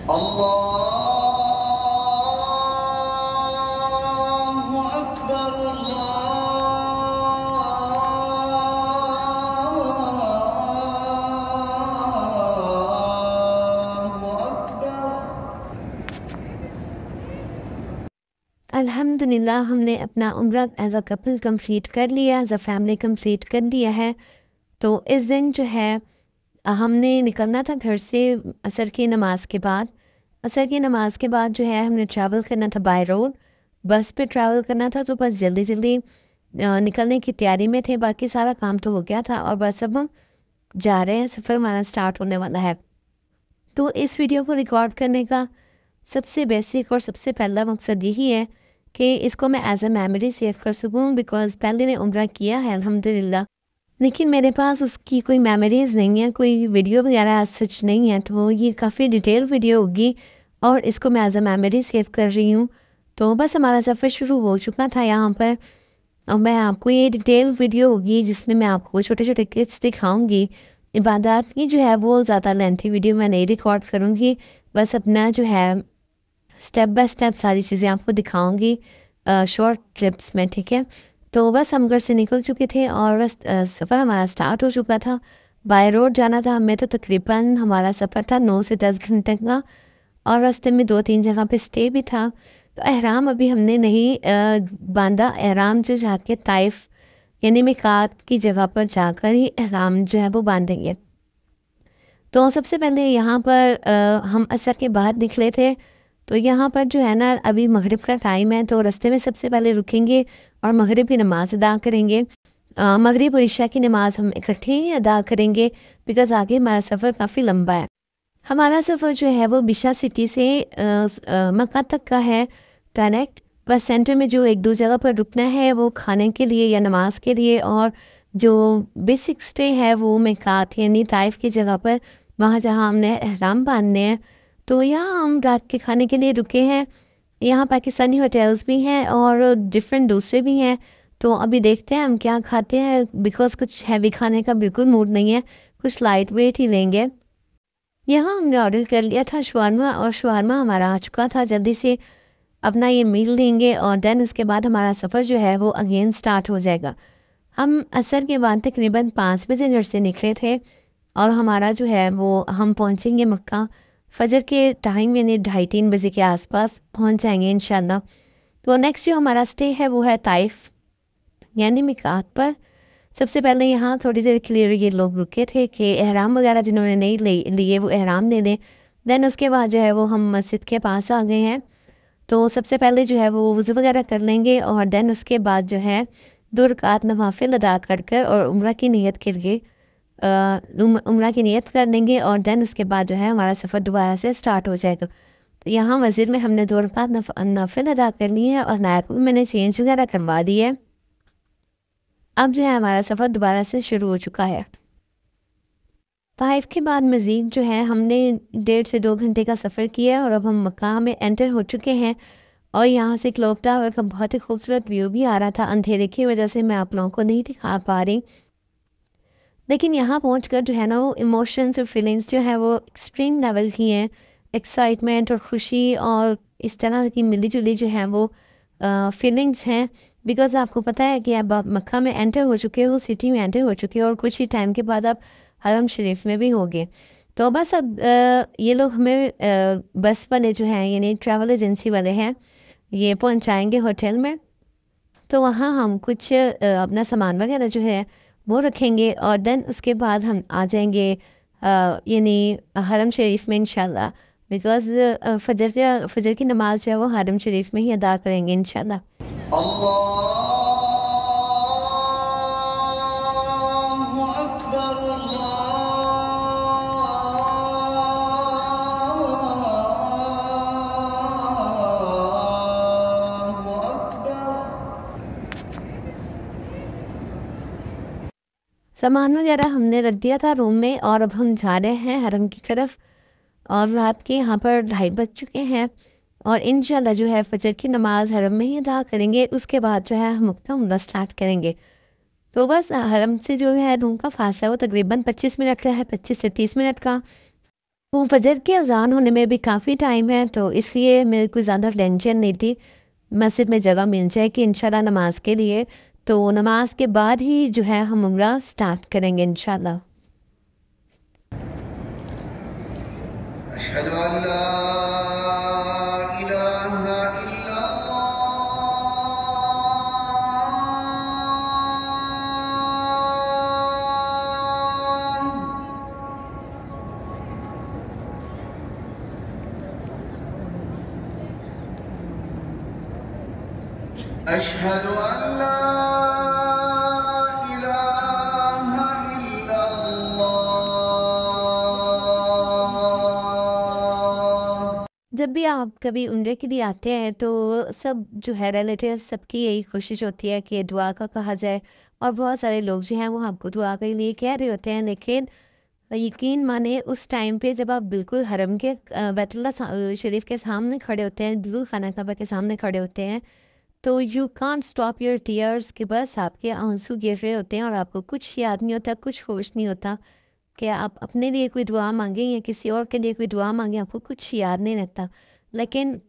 अल्लाहु अकबर अल्लाहु अकबर। अल्हम्दुलिल्लाह हमने अपना उम्रा एज अ कपल कंप्लीट कर लिया, एज अ फैमिली कंप्लीट कर लिया है। तो इस दिन जो है हमने निकलना था घर से असर की नमाज के बाद। असर की नमाज के बाद जो है हमने ट्रैवल करना था बाय रोड, बस पे ट्रैवल करना था। तो बस जल्दी जल्दी निकलने की तैयारी में थे, बाकी सारा काम तो हो गया था और बस अब हम जा रहे हैं, सफ़र हमारा स्टार्ट होने वाला है। तो इस वीडियो को रिकॉर्ड करने का सबसे बेसिक और सबसे पहला मकसद यही है कि इसको मैं एज अ मेमोरी सेव कर सकूं, बिकॉज़ पहले ने उम्रा किया है अल्हम्दुलिल्लाह, लेकिन मेरे पास उसकी कोई मेमोरीज़ नहीं है, कोई वीडियो वगैरह सच नहीं है। तो ये काफ़ी डिटेल वीडियो होगी और इसको मैं एज अ मेमोरी सेव कर रही हूँ। तो बस हमारा सफ़र शुरू हो चुका था यहाँ पर और मैं आपको ये डिटेल वीडियो होगी जिसमें मैं आपको छोटे छोटे क्लिप्स दिखाऊंगी। इबादत की जो है वो ज़्यादा लेंथी वीडियो मैं नहीं रिकॉर्ड करूँगी, बस अपना जो है स्टेप बाय स्टेप सारी चीज़ें आपको दिखाऊंगी शॉर्ट क्लिप्स में, ठीक है। तो बस हम घर से निकल चुके थे और बस सफ़र हमारा स्टार्ट हो चुका था। बाय रोड जाना था हमें, तो तकरीबन हमारा सफ़र था 9 से 10 घंटे का और रास्ते में 2-3 जगह पे स्टे भी था। तो एहराम अभी हमने नहीं बांधा। एहराम जो जाके ताइफ यानी मिकात की जगह पर जाकर ही एहराम जो है वो बांधेंगे। तो सबसे पहले यहाँ पर हम असर के बाद निकले थे। तो यहाँ पर जो है ना अभी मगरिब का टाइम है, तो रास्ते में सबसे पहले रुकेंगे और मगरिब की नमाज़ अदा करेंगे। मगरिब और इशा की नमाज़ हम इकट्ठे ही अदा करेंगे, बिकॉज़ आगे हमारा सफ़र काफ़ी लंबा है। हमारा सफ़र जो है वो बिशा सिटी से मक्का तक का है डायरेक्ट। बस सेंटर में जो एक दो जगह पर रुकना है वो खाने के लिए या नमाज के लिए, और जो बेसिक स्टे है वो मिकात यानी ताइफ की जगह पर, वहाँ जहाँ हमने एहराम बांधने हैं। तो यहाँ हम रात के खाने के लिए रुके हैं। यहाँ पाकिस्तानी होटल्स भी हैं और डिफरेंट दूसरे भी हैं। तो अभी देखते हैं हम क्या खाते हैं, बिकॉज़ कुछ हैवी खाने का बिल्कुल मूड नहीं है, कुछ लाइट वेट ही लेंगे। यहाँ हमने ऑर्डर कर लिया था शवारमा और शवारमा हमारा आ चुका था। जल्दी से अपना ये मील लेंगे और देन उसके बाद हमारा सफ़र जो है वो अगेन स्टार्ट हो जाएगा। हम असर के बाद तकरीबन 5 बजे घर से निकले थे और हमारा जो है वो हम पहुँचेंगे मक्का फ़जर के टाइम यानी 2:30-3 बजे के आसपास पहुँच जाएंगे इंशाल्लाह। तो नेक्स्ट जो हमारा स्टे है वो है ताइफ यानी मिकात पर। सबसे पहले यहाँ थोड़ी देर के लिए ये लोग रुके थे कि एहराम वगैरह जिन्होंने नहीं लिए वो एहराम ले लें। देन उसके बाद जो है वो हम मस्जिद के पास आ गए हैं। तो सबसे पहले जो है वो वज़ू वगैरह कर लेंगे और देन उसके बाद जो है 2 रकात नवाफिल अदा कर और उम्रा की नीयत के लिए उम्रा की नीयत कर लेंगे और देन उसके बाद जो है हमारा सफ़र दोबारा से स्टार्ट हो जाएगा। तो यहाँ मस्जिद में हमने 2 रकात नफिल अदा कर ली है और नायक भी मैंने चेंज वगैरह करवा दी है। अब जो है हमारा सफ़र दोबारा से शुरू हो चुका है। ताइफ के बाद मज़ीद जो है हमने 1.5 से 2 घंटे का सफ़र किया है और अब हम मक्का में एंटर हो चुके हैं। और यहाँ से क्लॉक टावर का बहुत ही खूबसूरत व्यू भी आ रहा था। अंधेरे की वजह से मैं आप लोगों को नहीं दिखा पा रही, लेकिन यहाँ पहुँचकर जो है ना वो इमोशंस और फीलिंग्स जो है वो एक्सट्रीम लेवल की हैं। एक्साइटमेंट और खुशी और इस तरह की मिली जुली जो है वो फीलिंग्स हैं। बिकॉज़ आपको पता है कि अब आप मक्का में एंटर हो चुके हो, सिटी में एंटर हो चुके हो और कुछ ही टाइम के बाद आप हरम शरीफ में भी होगे। तो बस अब ये लोग हमें बस वाले जो हैं यानी ट्रैवल एजेंसी वाले हैं, ये पहुंचाएंगे होटल में। तो वहाँ हम कुछ अपना सामान वगैरह जो है वो रखेंगे और देन उसके बाद हम आ जाएंगे यानी हरम शरीफ में इंशाल्लाह। बिकॉज़ फजर की नमाज जो है वो हरम शरीफ में ही अदा करेंगे इंशाल्लाह। अल्लाहु अकबर अल्लाहु अकबर। सामान वगैरह हमने रख दिया था रूम में और अब हम जा रहे हैं हरम की तरफ। और रात के यहाँ पर 2:30 बज चुके हैं और इंशाल्लाह जो है फजर की नमाज़ हरम में ही अदा करेंगे। उसके बाद जो है हम अपना उम्रा स्टार्ट करेंगे। तो बस हरम से जो है रूम का फासला वो तकरीबन 25 मिनट का है, 25 से 30 मिनट का। वो फजर के अजान होने में भी काफ़ी टाइम है, तो इसलिए मेरे को ज़्यादा टेंशन नहीं थी। मस्जिद में जगह मिल जाए कि इंशाल्लाह नमाज के लिए, तो नमाज के बाद ही जो है हम उम्रा स्टार्ट करेंगे इंशाल्लाह। अशहदु अल्ला इलाहा इल्लल्लाह अशहदु अल्ला इलाहा इल्लल्लाह। जब भी आप कभी उम्रे के लिए आते हैं तो सब जो है रिलेटिव्स सबकी यही कोशिश होती है कि दुआ का कहा जाए, और बहुत सारे लोग जो हैं वो आपको दुआ के लिए कह रहे होते हैं, लेकिन यकीन माने उस टाइम पे जब आप बिल्कुल हरम के बैतुल्लाह शरीफ के सामने खड़े होते हैं, बिल्कुल खाना काबा के सामने खड़े होते हैं, तो you can't stop your tears कि बस आपके आंसू गिर रहे होते हैं और आपको कुछ याद नहीं होता, कुछ होश नहीं होता कि आप अपने लिए कोई दुआ मांगें या किसी और के लिए कोई दुआ मांगें, आपको कुछ याद नहीं रहता। लेकिन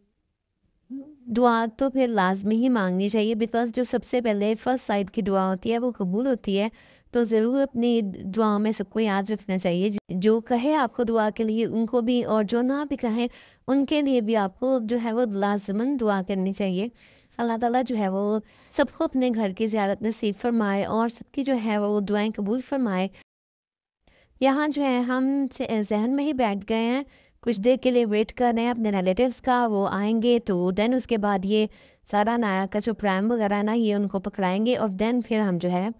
दुआ तो फिर लाजमी ही मांगनी चाहिए, बिकॉज़ जो सबसे पहले फर्स्ट साइड की दुआ होती है वो कबूल होती है। तो ज़रूर अपनी दुआओं में सबको याद रखना चाहिए, जो कहे आपको दुआ के लिए उनको भी, और जो ना भी कहें उनके लिए भी आपको जो है वो लाजमन दुआ करनी चाहिए। अल्लाह ताला जो है वो सबको अपने घर की ज़ियारत नसीब फरमाए और सबकी जो है वो दुआएं कबूल फरमाए। यहाँ जो है हम ज़हन में ही बैठ गए हैं, कुछ देर के लिए वेट कर रहे हैं अपने रिलेटिव्स का, वो आएँगे तो देन उसके बाद ये सारा नाया का जो प्राइम वगैरह है ना, ये उनको पकड़ाएँगे और देन फिर हम जो है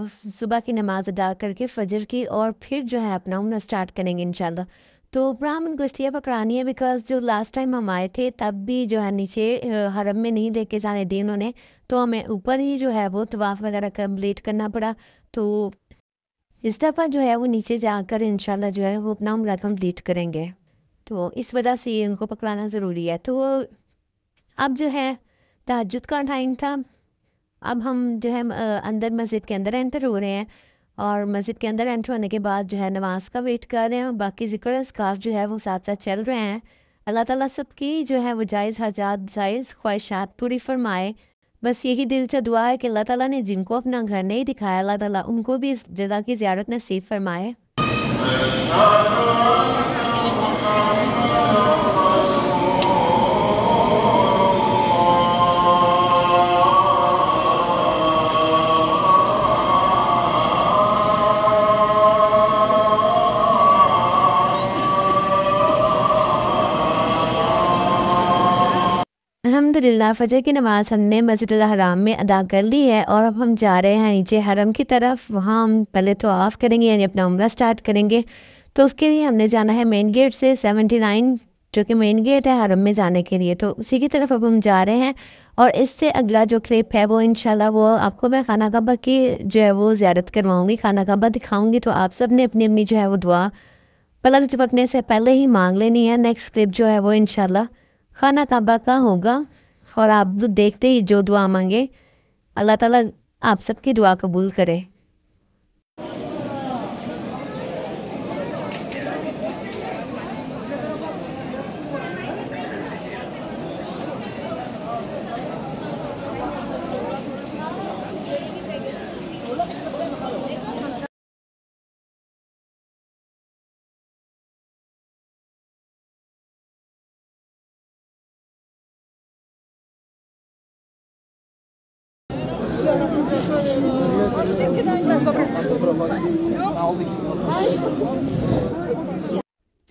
सुबह की नमाज़ अदा करके फ़जर की, और फिर जो है अपना उम्रा स्टार्ट करेंगे इंशाल्लाह। तो प्राइम उनको इसलिए पकड़ानी है बिकॉज़ जो लास्ट टाइम हम आए थे तब भी जो है नीचे हरम में नहीं लेके जाने दी उन्होंने, तो हमें ऊपर ही जो है वो तवाफ़ वगैरह कंप्लीट करना पड़ा। तो इस दफ़ा जो है वो नीचे जाकर इंशाल्लाह जो है वो अपना उम्रा कंप्लीट करेंगे। तो इस वजह से ये उनको पकड़ाना ज़रूरी है। तो अब जो है तहज्जुद का टाइम था। अब हम जो है अंदर मस्जिद के अंदर एंटर हो रहे हैं, और मस्जिद के अंदर एंटर होने के बाद जो है नमाज का वेट कर रहे हैं, बाकी ज़िक्र अस्कार जो है वो साथ साथ चल रहे हैं। अल्लाह ताला सबकी जो है वो जायज़ हाजात जायज़ ख्वाहिशात पूरी फरमाए। बस यही दिल से दुआ है कि अल्लाह ताला ने जिनको अपना घर नहीं दिखाया, अल्लाह ताला उनको भी इस जगह की ज़ियारत नसीब फरमाए। अल्हम्दुलिल्लाह फ़जर की नमाज़ हमने मस्जिदुल हराम में अदा कर ली है, और अब हम जा रहे हैं नीचे हरम की तरफ। वहाँ हम पहले तवाफ़ करेंगे, यानी अपना उम्रा स्टार्ट करेंगे। तो उसके लिए हमने जाना है मेन गेट से 79, जो कि मेन गेट है हरम में जाने के लिए, तो उसी की तरफ अब हम जा रहे हैं। और इससे अगला जो क्लिप है वो इंशाल्लाह वो आपको मैं खाना काबा की जो है वो ज़ियारत करवाऊँगी, खाना काबा दिखाऊँगी। तो आप सब ने अपनी अपनी जो है वो दुआ पलक झपकने से पहले ही मांग लेनी है। नेक्स्ट क्लिप जो है वो इंशाल्लाह खाना काबा का होगा, और आप देखते ही जो दुआ मांगे अल्लाह ताला आप सबकी दुआ कबूल करे।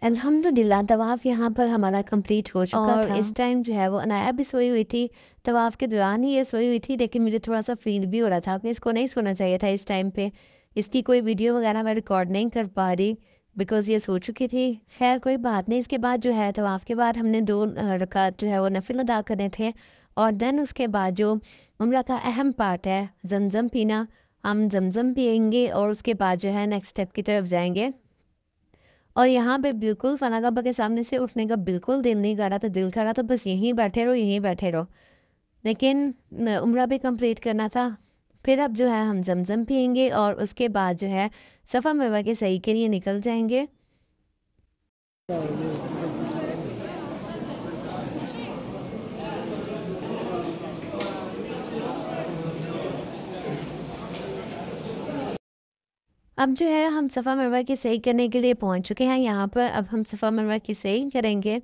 अल्हम्दुलिल्लाह तवाफ़ यहाँ पर हमारा कंप्लीट हो चुका और था। इस टाइम जो है वो अनाया भी सोई हुई थी, तवाफ़ के दौरान ही ये सोई हुई थी, लेकिन मुझे थोड़ा सा फील भी हो रहा था कि इसको नहीं सोना चाहिए था इस टाइम पे। इसकी कोई वीडियो वगैरह मैं रिकॉर्ड नहीं कर पा रही बिकॉज़ ये सो चुकी थी। खैर कोई बात नहीं। इसके बाद जो है तवाफ़ के बाद हमने 2 रकात जो है वो नफिल अदा करने थे, और देन उसके बाद जो उम्रा का अहम पार्ट है ज़मज़म पीना, हम ज़मज़म पिएंगे और उसके बाद जो है नेक्स्ट स्टेप की तरफ जाएंगे। और यहाँ पे बिल्कुल खाना काबा के सामने से उठने का बिल्कुल दिल नहीं कर रहा था, दिल कर रहा था बस यहीं बैठे रहो, यहीं बैठे रहो। लेकिन उम्रा भी कंप्लीट करना था। फिर अब जो है हम ज़मज़म पिएंगे और उसके बाद जो है सफ़ा मरवा के सही के लिए निकल जाएंगे। अब जो है हम सफ़ा मरवा की सही करने के लिए पहुंच चुके हैं यहाँ पर। अब हम सफ़ा मरवा की सही करेंगे।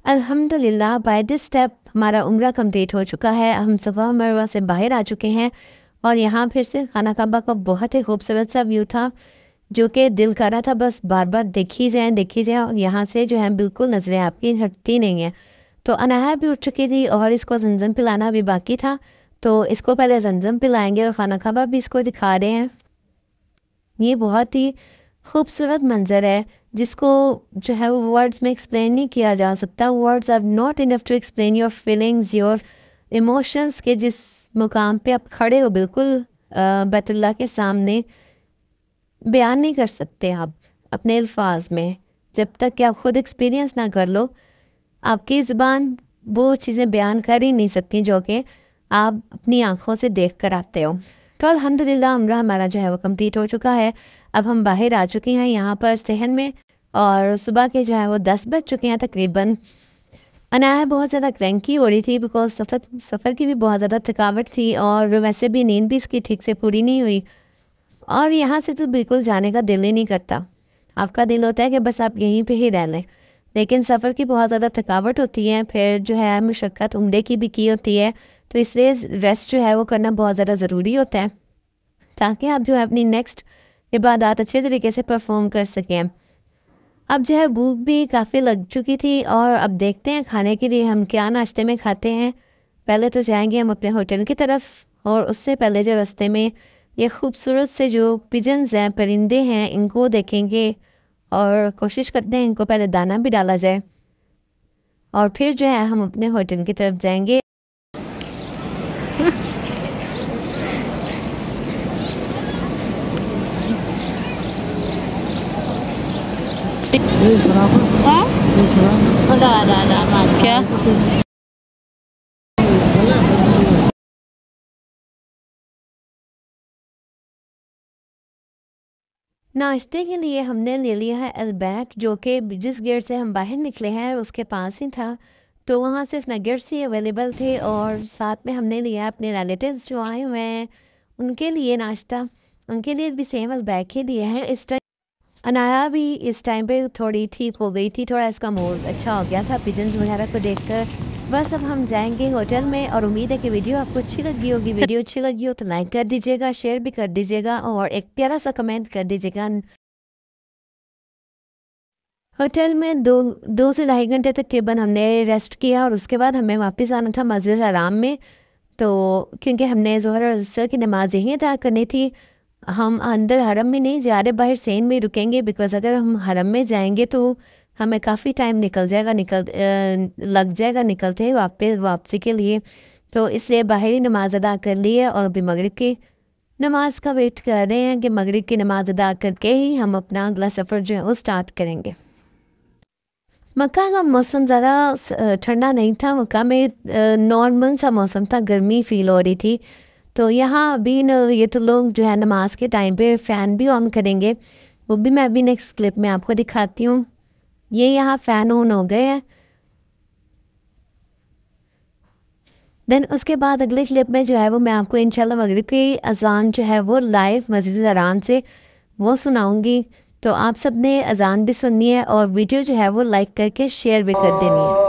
अल्हम्दुलिल्लाह बाय दिस स्टेप हमारा उम्रा कंप्लीट हो चुका है। हम सफ़ा मरवा से बाहर आ चुके हैं और यहाँ फिर से खाना काबा का बहुत ही खूबसूरत सा व्यू था जो कि दिल कर रहा था बस बार बार देखी जाए और यहाँ से जो है बिल्कुल नज़रें आपकी हटती नहीं है। तो अनाया भी उठ चुकी थी और इसको जमजम पिलाना भी बाकी था, तो इसको पहले जमजम पिलाएंगे और खाना काबा भी इसको दिखा रहे हैं। ये बहुत ही खूबसूरत मंज़र है जिसको जो है वो वर्ड्स में एक्सप्लेन नहीं किया जा सकता। Words are not enough to explain your feelings, your emotions के जिस मुकाम पे आप खड़े हो बिल्कुल बैतुल्लाह के सामने बयान नहीं कर सकते आप अपने अल्फाज में। जब तक कि आप खुद एक्सपीरियंस ना कर लो आपकी ज़बान वो चीज़ें बयान कर ही नहीं सकती जो कि आप अपनी आँखों से देख कर आते हो। तो अल्हम्दुलिल्लाह उम्रा हमारा जो है वो कंप्लीट हो चुका है। अब हम बाहर आ चुके हैं यहाँ पर सहन में और सुबह के जो है वो 10 बज चुके हैं तकरीबन। अनाया बहुत ज़्यादा क्रैंकी हो रही थी बिकॉज सफ़र की भी बहुत ज़्यादा थकावट थी और वैसे भी नींद भी इसकी ठीक से पूरी नहीं हुई और यहाँ से तो बिल्कुल जाने का दिल ही नहीं करता। आपका दिल होता है कि बस आप यहीं पे ही रह लें, लेकिन सफ़र की बहुत ज़्यादा थकावट होती है, फिर जो है मशक्क़त उम्रे की भी की होती है, तो इसलिए रेस्ट जो है वो करना बहुत ज़्यादा ज़रूरी होता है ताकि आप जो है अपनी नेक्स्ट इबादत अच्छे तरीके से परफॉर्म कर सकें। अब जो है भूख भी काफ़ी लग चुकी थी और अब देखते हैं खाने के लिए हम क्या नाश्ते में खाते हैं। पहले तो जाएंगे हम अपने होटल की तरफ और उससे पहले जो रास्ते में ये खूबसूरत से जो पिजन्स हैं, परिंदे हैं, इनको देखेंगे और कोशिश करते हैं इनको पहले दाना भी डाला जाए और फिर जो है हम अपने होटल की तरफ जाएंगे। क्या नाश्ते के लिए हमने ले लिया है अल्बैक जो कि जिस गेट से हम बाहर निकले हैं उसके पास ही था, तो वहाँ सिर्फ नगेट्स ही अवेलेबल थे और साथ में हमने लिया अपने रिलेटिव्स जो आए हुए हैं उनके लिए नाश्ता, उनके लिए भी सेम अल्बैक ही लिया है। इस टाइम अनाया भी इस टाइम पे थोड़ी ठीक हो गई थी, थोड़ा इसका मूड अच्छा हो गया था पिजन्स वगैरह को देखकर। बस अब हम जाएंगे होटल में और उम्मीद है कि वीडियो आपको अच्छी लगी होगी। वीडियो अच्छी लगी हो तो लाइक कर दीजिएगा, शेयर भी कर दीजिएगा और एक प्यारा सा कमेंट कर दीजिएगा। होटल में दो से 2.5 घंटे तकरीबन हमने रेस्ट किया और उसके बाद हमें वापस आना था मस्जिद हराम में, तो क्योंकि हमने ज़ोहर और असर की नमाज यहीं अदा करनी थी। हम अंदर हरम में नहीं जा रहे, बाहर सेन में रुकेंगे बिकॉज़ अगर हम हरम में जाएंगे तो हमें काफ़ी टाइम लग जाएगा निकलते ही वापसी के लिए, तो इसलिए बाहर ही नमाज अदा कर ली है और अभी मगरिब की नमाज का वेट कर रहे हैं कि मगरिब की नमाज अदा करके ही हम अपना अगला सफ़र जो है वो स्टार्ट करेंगे। मक्का का मौसम ज़्यादा ठंडा नहीं था, मक्का में नॉर्मल सा मौसम था, गर्मी फील हो रही थी। तो यहाँ अभी न ये तो लोग जो है नमाज के टाइम पे फ़ैन भी ऑन करेंगे, वो भी मैं अभी नेक्स्ट क्लिप में आपको दिखाती हूँ। ये यहाँ फ़ैन ऑन हो गए हैं। देन उसके बाद अगले क्लिप में जो है वो मैं आपको इंशाल्लाह मगरिब की अज़ान जो है वो लाइव मस्जिद हराम से वो सुनाऊँगी, तो आप सब ने अज़ान भी सुननी है और वीडियो जो है वो लाइक करके शेयर भी कर देनी है।